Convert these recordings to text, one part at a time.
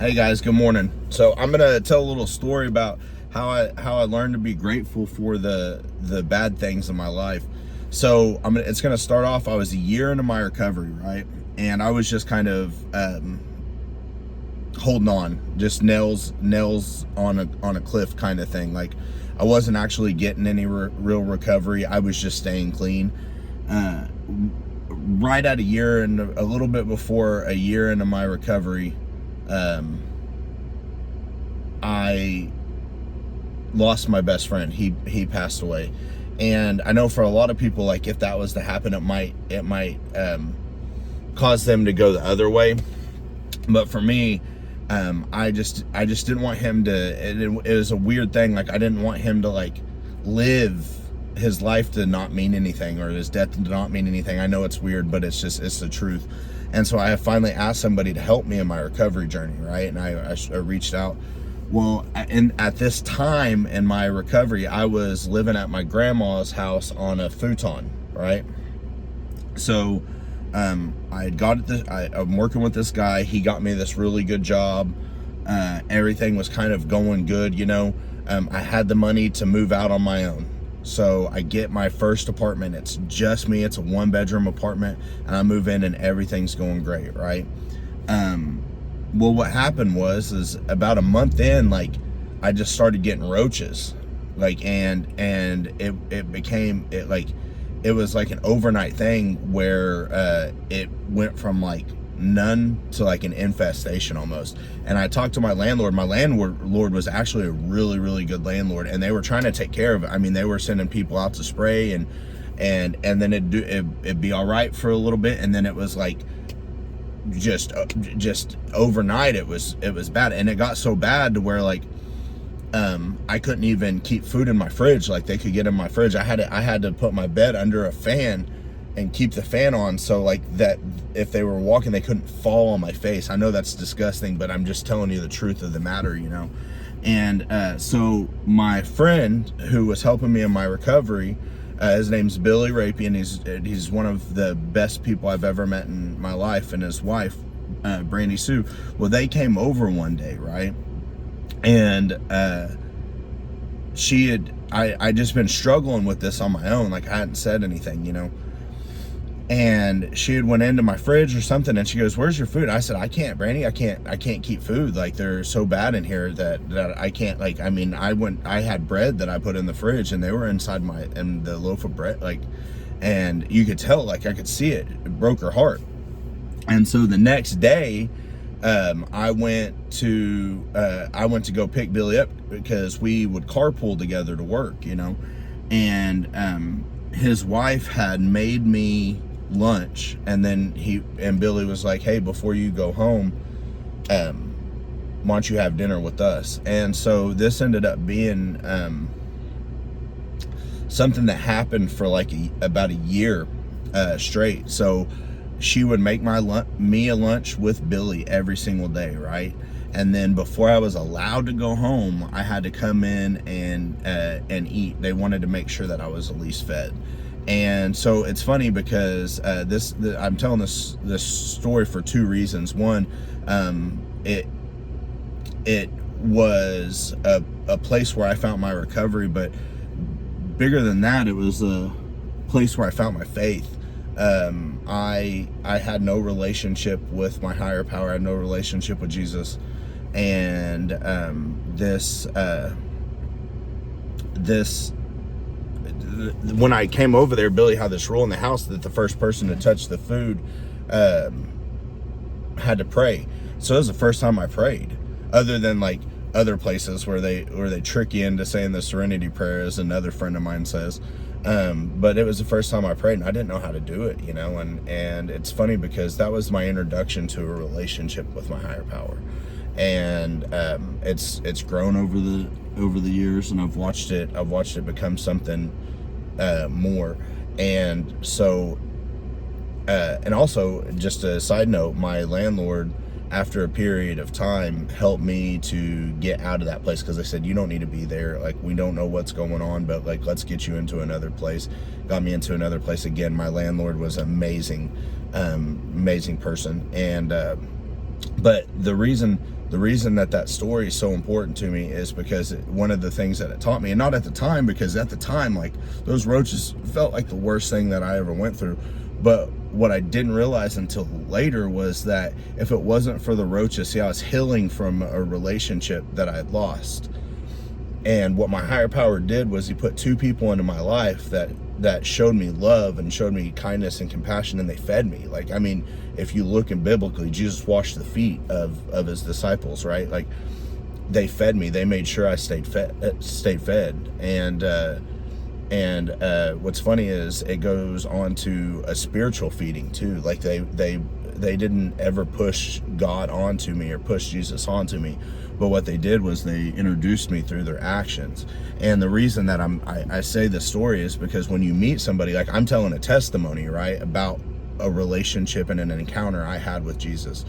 Hey guys, good morning. So I'm gonna tell a little story about how I learned to be grateful for the bad things in my life. So it's gonna start off. I was a year into my recovery, right, and I was just kind of holding on, just nails on a cliff kind of thing. Like I wasn't actually getting any real recovery. I was just staying clean. Right at a year and a little bit before a year into my recovery, I lost my best friend. He passed away, and I know for a lot of people, like if that was to happen, it might cause them to go the other way. But for me, I just didn't want him to. It was a weird thing. Like I didn't want him to like live his life to not mean anything, or his death to not mean anything. I know it's weird, but it's the truth. And so I finally asked somebody to help me in my recovery journey, right? And I reached out. Well, at this time in my recovery, I was living at my grandma's house on a futon, right? So I had got this. I'm working with this guy. He got me this really good job. Everything was kind of going good, you know. I had the money to move out on my own. So I get my first apartment. It's just me. It's a 1-bedroom apartment, and I move in, and everything's going great, right? Well, what happened is about a month in, like I just started getting roaches, like and it was like an overnight thing where it went from like none to like an infestation almost. And I talked to my landlord. My landlord was actually a really good landlord, and they were trying to take care of it. I mean, they were sending people out to spray, and then it'd be all right for a little bit, and then it was like just overnight it was bad. And it got so bad to where like I couldn't even keep food in my fridge like they could get in my fridge. I had to put my bed under a fan and keep the fan on, so like that if they were walking they couldn't fall on my face. I know that's disgusting, but I'm just telling you the truth of the matter, you know. And so my friend who was helping me in my recovery, his name's Billy Rapey, and he's one of the best people I've ever met in my life, and his wife, Brandy Sue. Well, they came over one day, right? And I just been struggling with this on my own. Like I hadn't said anything, you know. And she had went into my fridge or something, and she goes, "Where's your food?" I said, "I can't, Brandy. I can't keep food. Like they're so bad in here that I can't. Like, I mean, I had bread that I put in the fridge, and they were inside the loaf of bread. Like, and you could tell, like I could see it. It broke her heart. And so the next day, I went to go pick Billy up because we would carpool together to work, you know, and his wife had made me lunch, and then Billy was like, "Hey, before you go home, why don't you have dinner with us?" And so this ended up being something that happened for like about a year straight. So she would make me a lunch with Billy every single day, right? And then before I was allowed to go home, I had to come in and eat. They wanted to make sure that I was at least fed. And so it's funny because I'm telling this story for two reasons. One, it was a place where I found my recovery, but bigger than that, it was a place where I found my faith. I had no relationship with my higher power. I had no relationship with Jesus, and when I came over there, Billy had this rule in the house that the first person to touch the food had to pray. So it was the first time I prayed, other than like other places where they trick you into saying the Serenity Prayer, as another friend of mine says. But it was the first time I prayed, and I didn't know how to do it, you know. And it's funny because that was my introduction to a relationship with my higher power, and it's grown over the years, and I've watched it become something more. And so and also, just a side note, my landlord, after a period of time, helped me to get out of that place, because they said, "You don't need to be there. Like, we don't know what's going on, but like, let's get you into another place." Got me into another place again. My landlord was amazing person. And but the reason the reason that story is so important to me is because one of the things that it taught me, and not at the time, because at the time, like, those roaches felt like the worst thing that I ever went through. But what I didn't realize until later was that if it wasn't for the roaches, see, I was healing from a relationship that I had lost. And what my higher power did was he put two people into my life that showed me love and showed me kindness and compassion, and they fed me. Like, I mean, if you look in biblically, Jesus washed the feet of his disciples, right? Like, they fed me. They made sure I stayed fed. And what's funny is it goes on to a spiritual feeding too. Like, they didn't ever push God onto me or push Jesus onto me, but what they did was they introduced me through their actions. And the reason that I say this story is because when you meet somebody, like, I'm telling a testimony, right, about a relationship and an encounter I had with Jesus.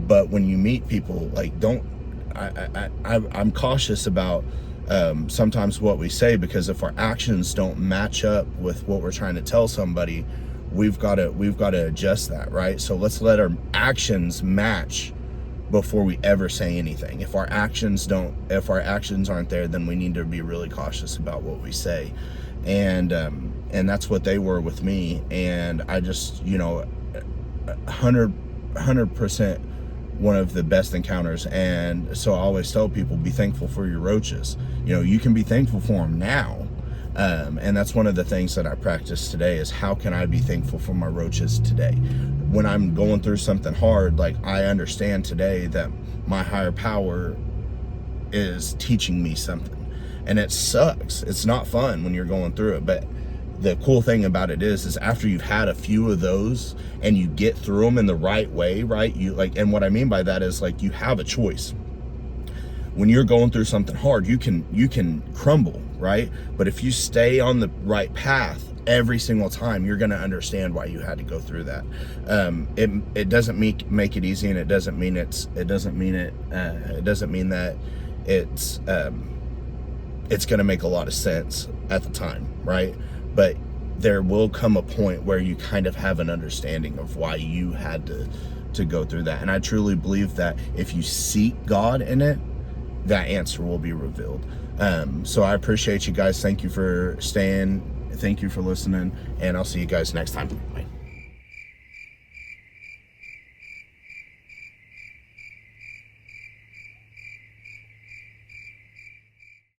But when you meet people, like, I'm cautious about sometimes what we say, because if our actions don't match up with what we're trying to tell somebody, we've got to adjust that, right? So let's let our actions match before we ever say anything. If our actions aren't there, then we need to be really cautious about what we say. And that's what they were with me. And I just, 100% one of the best encounters. And so I always tell people, be thankful for your roaches. You can be thankful for them now. And that's one of the things that I practice today, is how can I be thankful for my roaches today? When I'm going through something hard, like, I understand today that my higher power is teaching me something. And it sucks. It's not fun when you're going through it. But the cool thing about it is after you've had a few of those and you get through them in the right way, right? And what I mean by that is, like, you have a choice. When you're going through something hard, you can crumble, right? But if you stay on the right path every single time, you're going to understand why you had to go through that. It doesn't make it easy, and it doesn't mean that it's going to make a lot of sense at the time, right? But there will come a point where you kind of have an understanding of why you had to go through that. And I truly believe that if you seek God in it, that answer will be revealed. So I appreciate you guys. Thank you for staying. Thank you for listening, and I'll see you guys next time. Bye.